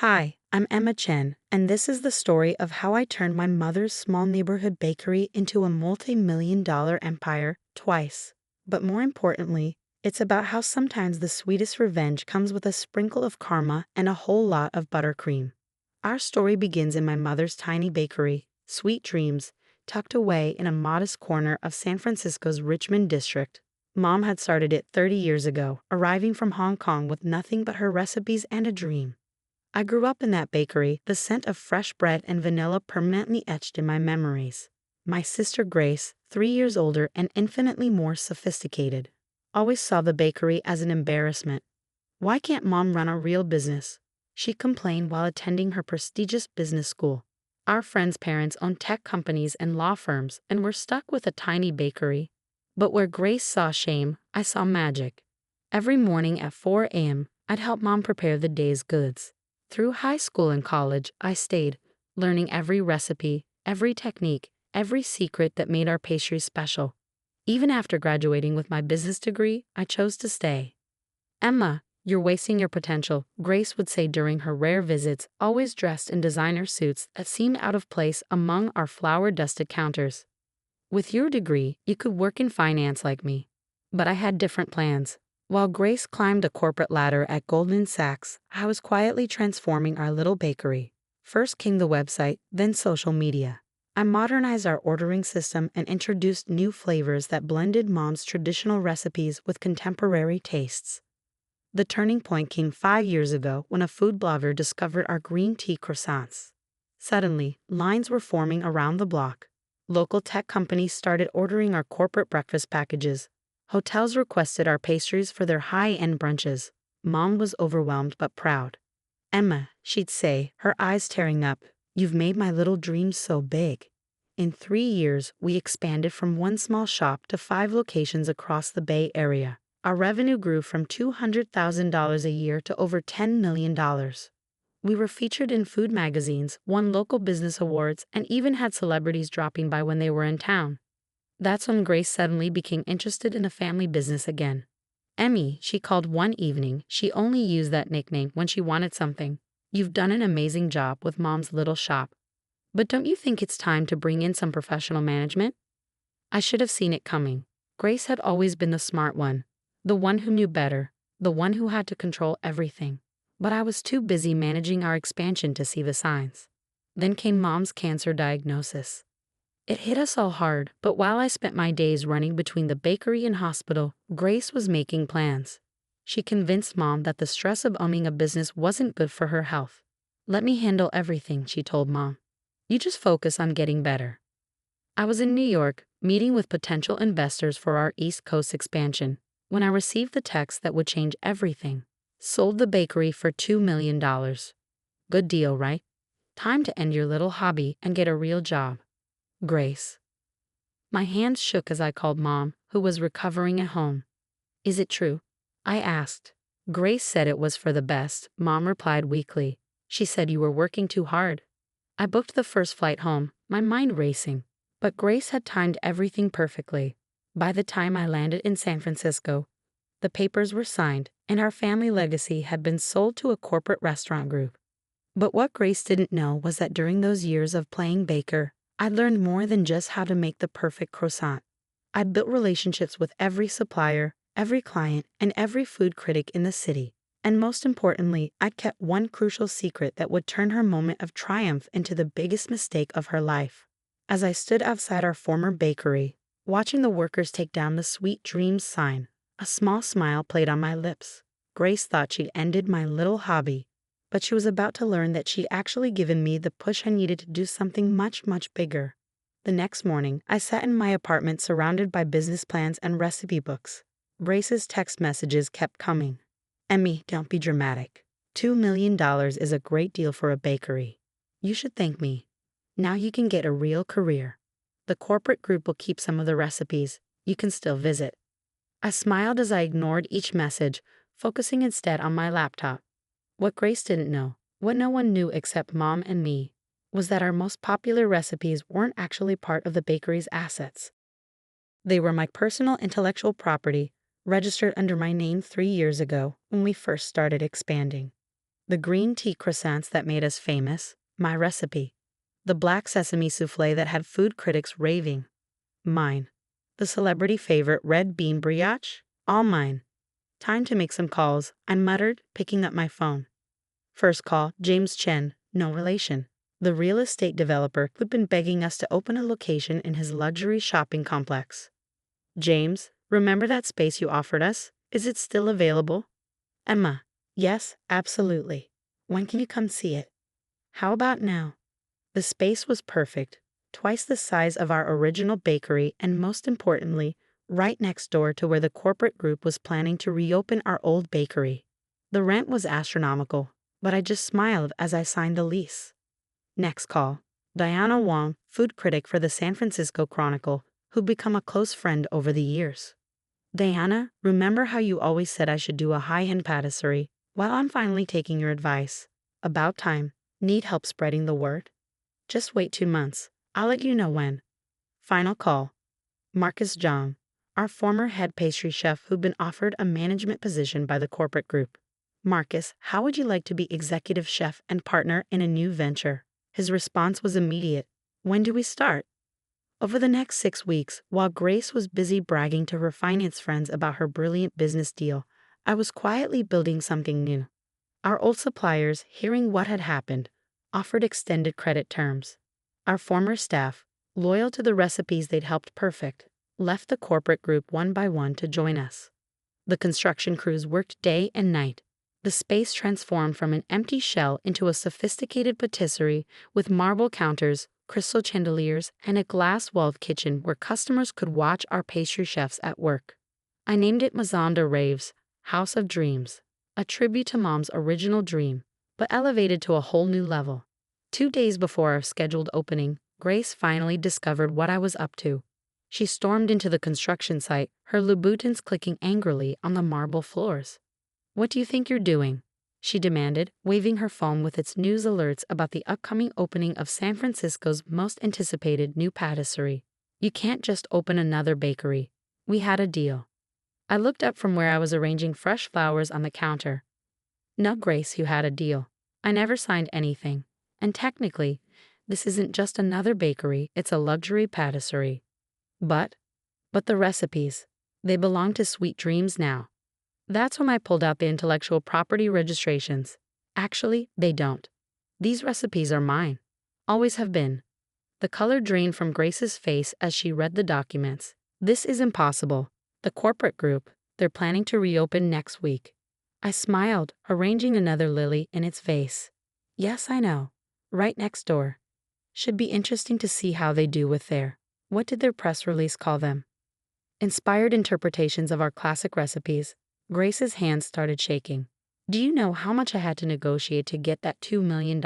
Hi, I'm Emma Chen, and this is the story of how I turned my mother's small neighborhood bakery into a multi-million-dollar empire twice. But more importantly, it's about how sometimes the sweetest revenge comes with a sprinkle of karma and a whole lot of buttercream. Our story begins in my mother's tiny bakery, Sweet Dreams, tucked away in a modest corner of San Francisco's Richmond district. Mom had started it 30 years ago, arriving from Hong Kong with nothing but her recipes and a dream. I grew up in that bakery, the scent of fresh bread and vanilla permanently etched in my memories. My sister Grace, 3 years older and infinitely more sophisticated, always saw the bakery as an embarrassment. "Why can't Mom run a real business?" she complained while attending her prestigious business school. Our friends' parents owned tech companies and law firms and were stuck with a tiny bakery. But where Grace saw shame, I saw magic. Every morning at 4 a.m., I'd help Mom prepare the day's goods. Through high school and college, I stayed, learning every recipe, every technique, every secret that made our pastries special. Even after graduating with my business degree, I chose to stay. "Emma, you're wasting your potential," Grace would say during her rare visits, always dressed in designer suits that seemed out of place among our flour-dusted counters. "With your degree, you could work in finance like me." But I had different plans. While Grace climbed a corporate ladder at Goldman Sachs, I was quietly transforming our little bakery. First came the website, then social media. I modernized our ordering system and introduced new flavors that blended Mom's traditional recipes with contemporary tastes. The turning point came 5 years ago when a food blogger discovered our green tea croissants. Suddenly, lines were forming around the block. Local tech companies started ordering our corporate breakfast packages. Hotels requested our pastries for their high-end brunches. Mom was overwhelmed but proud. "Emma," she'd say, her eyes tearing up, "you've made my little dreams so big." In 3 years, we expanded from one small shop to 5 locations across the Bay Area. Our revenue grew from $200,000 a year to over $10 million. We were featured in food magazines, won local business awards, and even had celebrities dropping by when they were in town. That's when Grace suddenly became interested in a family business again. "Emmy," she called one evening. She only used that nickname when she wanted something. "You've done an amazing job with Mom's little shop. But don't you think it's time to bring in some professional management?" I should have seen it coming. Grace had always been the smart one, the one who knew better, the one who had to control everything. But I was too busy managing our expansion to see the signs. Then came Mom's cancer diagnosis. It hit us all hard, but while I spent my days running between the bakery and hospital, Grace was making plans. She convinced Mom that the stress of owning a business wasn't good for her health. "Let me handle everything," she told Mom. "You just focus on getting better." I was in New York, meeting with potential investors for our East Coast expansion, when I received the text that would change everything. "Sold the bakery for $2 million. Good deal, right? Time to end your little hobby and get a real job. Grace." My hands shook as I called Mom, who was recovering at home. "Is it true?" I asked. "Grace said it was for the best," Mom replied weakly. "She said you were working too hard." I booked the first flight home, my mind racing. But Grace had timed everything perfectly. By the time I landed in San Francisco, the papers were signed, and our family legacy had been sold to a corporate restaurant group. But what Grace didn't know was that during those years of playing baker, I learned more than just how to make the perfect croissant. I built relationships with every supplier, every client, and every food critic in the city. And most importantly, I kept one crucial secret that would turn her moment of triumph into the biggest mistake of her life. As I stood outside our former bakery, watching the workers take down the Sweet Dreams sign, a small smile played on my lips. Grace thought she'd ended my little hobby, but she was about to learn that she'd actually given me the push I needed to do something much, much bigger. The next morning, I sat in my apartment surrounded by business plans and recipe books. Grace's text messages kept coming. "Emmy, don't be dramatic. $2 million is a great deal for a bakery. You should thank me. Now you can get a real career. The corporate group will keep some of the recipes. You can still visit." I smiled as I ignored each message, focusing instead on my laptop. What Grace didn't know, what no one knew except Mom and me, was that our most popular recipes weren't actually part of the bakery's assets. They were my personal intellectual property, registered under my name 3 years ago when we first started expanding. The green tea croissants that made us famous, my recipe. The black sesame souffle that had food critics raving, mine. The celebrity favorite red bean brioche, all mine. Time to make some calls, I muttered, picking up my phone. First call, James Chen, no relation. The real estate developer who'd been begging us to open a location in his luxury shopping complex. James, remember that space you offered us? Is it still available? Emma, yes, absolutely. When can you come see it? How about now? The space was perfect, twice the size of our original bakery and most importantly, right next door to where the corporate group was planning to reopen our old bakery. The rent was astronomical, but I just smiled as I signed the lease. Next call. Diana Wong, food critic for the San Francisco Chronicle, who'd become a close friend over the years. Diana, remember how you always said I should do a high-end patisserie? Well, I'm finally taking your advice. About time. Need help spreading the word? Just wait 2 months. I'll let you know when. Final call. Marcus Zhang, our former head pastry chef who'd been offered a management position by the corporate group. Marcus, how would you like to be executive chef and partner in a new venture? His response was immediate. When do we start? Over the next 6 weeks, while Grace was busy bragging to her finance friends about her brilliant business deal, I was quietly building something new. Our old suppliers, hearing what had happened, offered extended credit terms. Our former staff, loyal to the recipes they'd helped perfect, left the corporate group one by one to join us. The construction crews worked day and night. The space transformed from an empty shell into a sophisticated patisserie with marble counters, crystal chandeliers, and a glass-walled kitchen where customers could watch our pastry chefs at work. I named it Maison de Rêves, House of Dreams, a tribute to Mom's original dream, but elevated to a whole new level. 2 days before our scheduled opening, Grace finally discovered what I was up to. She stormed into the construction site, her Louboutins clicking angrily on the marble floors. "What do you think you're doing?" she demanded, waving her phone with its news alerts about the upcoming opening of San Francisco's most anticipated new patisserie. "You can't just open another bakery. We had a deal." I looked up from where I was arranging fresh flowers on the counter. "No, Grace, you had a deal. I never signed anything. And technically, this isn't just another bakery, it's a luxury patisserie. But the recipes, they belong to Sweet Dreams now." That's when I pulled out the intellectual property registrations. Actually, they don't. These recipes are mine. Always have been. The color drained from Grace's face as she read the documents. This is impossible. The corporate group, they're planning to reopen next week. I smiled, arranging another lily in its vase. Yes, I know. Right next door. Should be interesting to see how they do with their, what did their press release call them? Inspired interpretations of our classic recipes. Grace's hands started shaking. Do you know how much I had to negotiate to get that $2 million?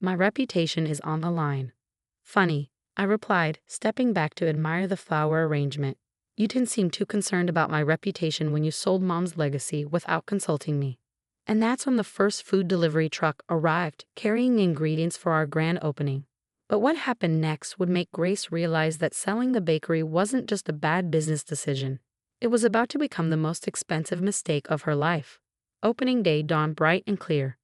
My reputation is on the line. Funny, I replied, stepping back to admire the flower arrangement. You didn't seem too concerned about my reputation when you sold Mom's legacy without consulting me. And that's when the first food delivery truck arrived, carrying the ingredients for our grand opening. But what happened next would make Grace realize that selling the bakery wasn't just a bad business decision. It was about to become the most expensive mistake of her life. Opening day dawned bright and clear.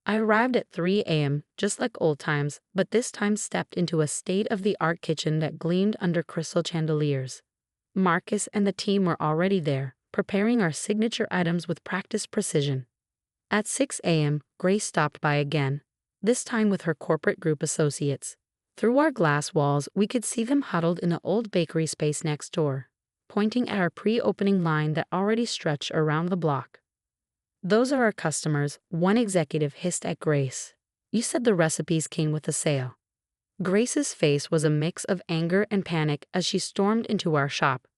I arrived at 3 a.m., just like old times, but this time stepped into a state-of-the-art kitchen that gleamed under crystal chandeliers. Marcus and the team were already there, preparing our signature items with practiced precision. At 6 a.m., Grace stopped by again, this time with her corporate group associates. Through our glass walls, we could see them huddled in the old bakery space next door, pointing at our pre-opening line that already stretched around the block. "Those are our customers," one executive hissed at Grace. "You said the recipes came with the sale." Grace's face was a mix of anger and panic as she stormed into our shop.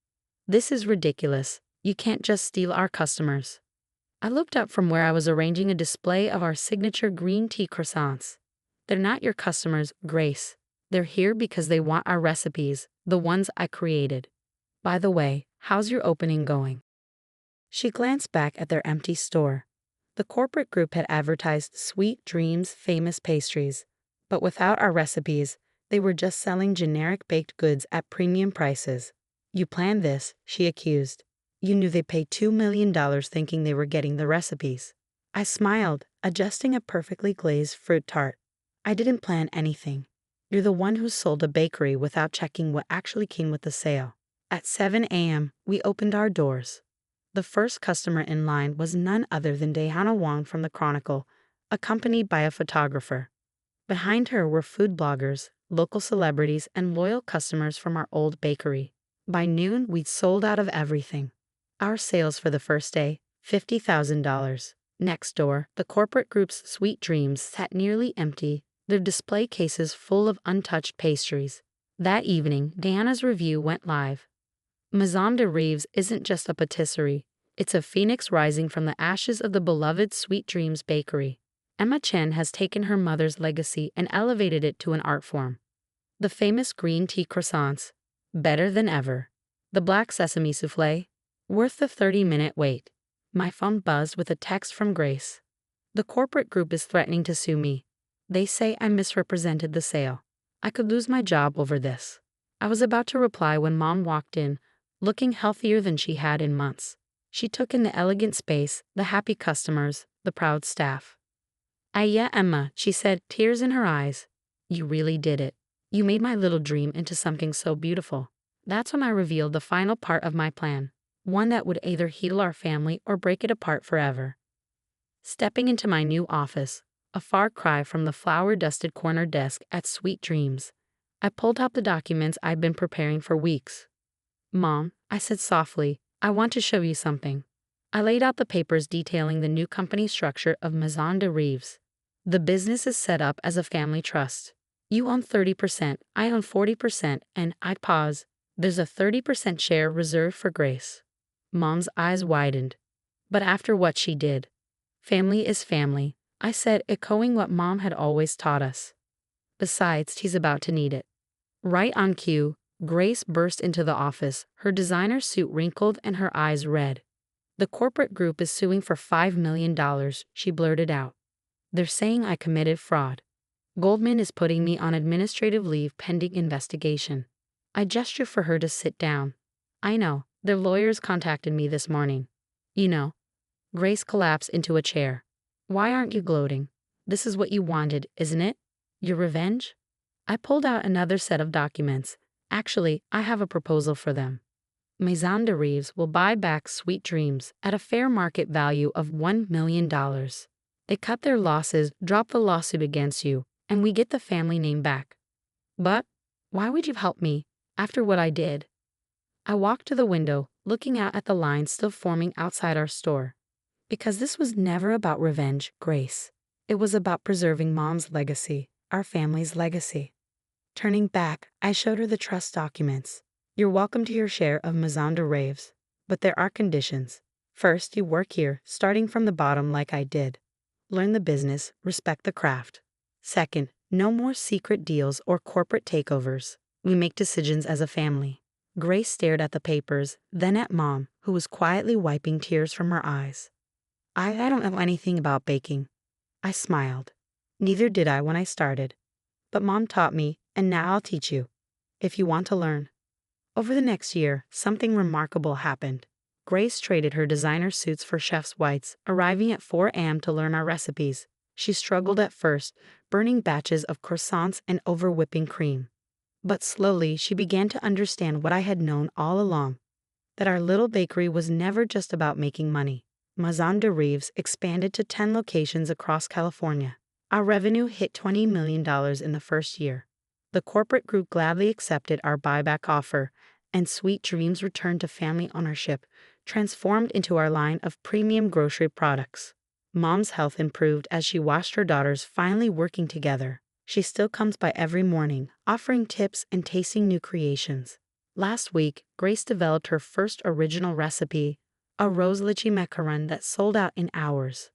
"This is ridiculous. You can't just steal our customers." I looked up from where I was arranging a display of our signature green tea croissants. "They're not your customers, Grace. They're here because they want our recipes, the ones I created. By the way, how's your opening going?" She glanced back at their empty store. The corporate group had advertised Sweet Dreams' famous pastries, but without our recipes, they were just selling generic baked goods at premium prices. "You planned this," she accused. "You knew they paid $2 million thinking they were getting the recipes." I smiled, adjusting a perfectly glazed fruit tart. I didn't plan anything. You're the one who sold a bakery without checking what actually came with the sale. At 7 a.m., we opened our doors. The first customer in line was none other than Diana Wong from the Chronicle, accompanied by a photographer. Behind her were food bloggers, local celebrities, and loyal customers from our old bakery. By noon, we'd sold out of everything. Our sales for the first day, $50,000. Next door, the corporate group's Sweet Dreams sat nearly empty, their display cases full of untouched pastries. That evening, Diana's review went live. Maison de Rives isn't just a patisserie, it's a phoenix rising from the ashes of the beloved Sweet Dreams bakery. Emma Chen has taken her mother's legacy and elevated it to an art form. The famous green tea croissants, better than ever. The black sesame soufflé, worth the 30-minute wait. My phone buzzed with a text from Grace. The corporate group is threatening to sue me. They say I misrepresented the sale. I could lose my job over this. I was about to reply when Mom walked in, looking healthier than she had in months. She took in the elegant space, the happy customers, the proud staff. "Aita, Emma," she said, tears in her eyes. "You really did it. You made my little dream into something so beautiful." That's when I revealed the final part of my plan, one that would either heal our family or break it apart forever. Stepping into my new office, a far cry from the flower-dusted corner desk at Sweet Dreams, I pulled out the documents I'd been preparing for weeks. "Mom," I said softly, "I want to show you something." I laid out the papers detailing the new company structure of Maison de Rives. The business is set up as a family trust. You own 30%, I own 40%, and I pause. There's a 30% share reserved for Grace. Mom's eyes widened. But after what she did, family is family, I said, echoing what Mom had always taught us. Besides, he's about to need it. Right on cue, Grace burst into the office, her designer suit wrinkled and her eyes red. "The corporate group is suing for $5 million, she blurted out. "They're saying I committed fraud. Goldman is putting me on administrative leave pending investigation." I gestured for her to sit down. "I know, their lawyers contacted me this morning." "You know." Grace collapsed into a chair. "Why aren't you gloating? This is what you wanted, isn't it? Your revenge?" I pulled out another set of documents. "Actually, I have a proposal for them. Maison de Rives will buy back Sweet Dreams at a fair market value of $1 million. They cut their losses, drop the lawsuit against you, and we get the family name back." "But why would you help me after what I did?" I walked to the window, looking out at the lines still forming outside our store. "Because this was never about revenge, Grace. It was about preserving Mom's legacy, our family's legacy." Turning back, I showed her the trust documents. "You're welcome to your share of Maison de Rives, but there are conditions. First, you work here, starting from the bottom like I did. Learn the business, respect the craft. Second, no more secret deals or corporate takeovers. We make decisions as a family." Grace stared at the papers, then at Mom, who was quietly wiping tears from her eyes. I don't know anything about baking." I smiled. "Neither did I when I started. But Mom taught me, and now I'll teach you, if you want to learn." Over the next year, something remarkable happened. Grace traded her designer suits for chef's whites, arriving at 4 a.m. to learn our recipes. She struggled at first, burning batches of croissants and over-whipping cream. But slowly, she began to understand what I had known all along, that our little bakery was never just about making money. Maison de Rives expanded to 10 locations across California. Our revenue hit $20 million in the first year. The corporate group gladly accepted our buyback offer, and Sweet Dreams returned to family ownership, transformed into our line of premium grocery products. Mom's health improved as she watched her daughters finally working together. She still comes by every morning, offering tips and tasting new creations. Last week, Grace developed her first original recipe, a rose lychee macaron that sold out in hours.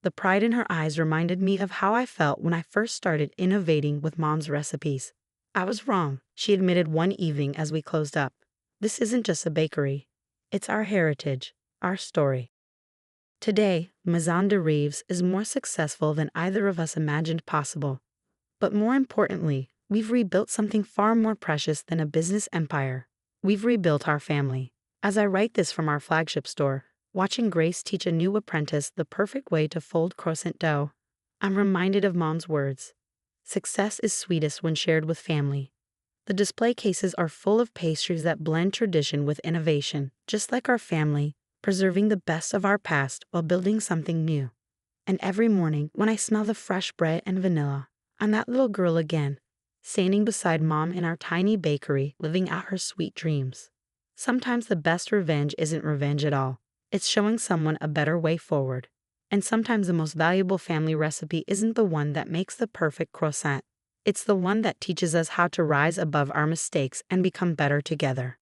The pride in her eyes reminded me of how I felt when I first started innovating with Mom's recipes. "I was wrong," she admitted one evening as we closed up. "This isn't just a bakery. It's our heritage, our story." Today, Maison de Rives is more successful than either of us imagined possible. But more importantly, we've rebuilt something far more precious than a business empire. We've rebuilt our family. As I write this from our flagship store, watching Grace teach a new apprentice the perfect way to fold croissant dough. I'm reminded of Mom's words. Success is sweetest when shared with family. The display cases are full of pastries that blend tradition with innovation, just like our family, preserving the best of our past while building something new. And every morning, when I smell the fresh bread and vanilla, I'm that little girl again, standing beside Mom in our tiny bakery, living out her sweet dreams. Sometimes the best revenge isn't revenge at all. It's showing someone a better way forward. And sometimes the most valuable family recipe isn't the one that makes the perfect croissant. It's the one that teaches us how to rise above our mistakes and become better together.